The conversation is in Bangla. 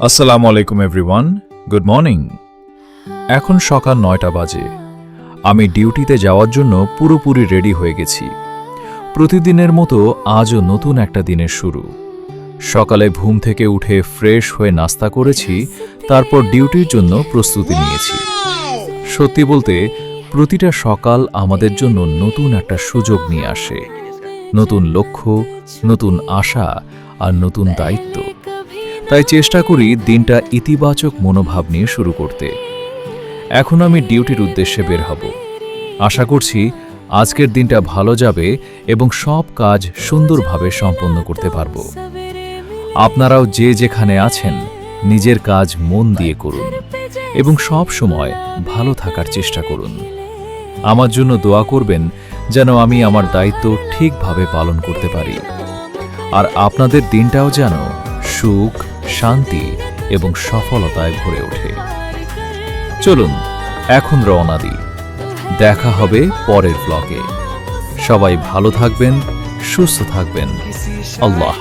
আসসালামু আলাইকুম এভরিওয়ান, গুড মর্নিং। এখন সকাল ৯টা বাজে। আমি ডিউটিতে যাওয়ার জন্য পুরোপুরি রেডি হয়ে গেছি। প্রতিদিনের মতো আজও নতুন একটা দিনের শুরু। সকালে ঘুম থেকে উঠে ফ্রেশ হয়ে নাস্তা করেছি, তারপর ডিউটির জন্য প্রস্তুতি নিয়েছি। সত্যি বলতে প্রতিটা সকাল আমাদের জন্য নতুন একটা সুযোগ নিয়ে আসে, নতুন লক্ষ্য, নতুন আশা আর নতুন দায়িত্ব। তাই চেষ্টা করি দিনটা ইতিবাচক মনোভাব নিয়ে শুরু করতে। এখন আমি ডিউটির উদ্দেশ্যে বের হব। আশা করছি আজকের দিনটা ভালো যাবে এবং সব কাজ সুন্দরভাবে সম্পন্ন করতে পারব। আপনারাও যে যেখানে আছেন নিজের কাজ মন দিয়ে করুন এবং সব সময় ভালো থাকার চেষ্টা করুন। আমার জন্য দোয়া করবেন যেন আমি আমার দায়িত্ব ঠিকভাবে পালন করতে পারি, আর আপনাদের দিনটাও যেন সুখ, শান্তি এবং সফলতায় ভরে ওঠে। চলুন এখন রওনা দিই। দেখা হবে পরের ব্লগে। সবাই ভালো থাকবেন, সুস্থ থাকবেন। আল্লাহ।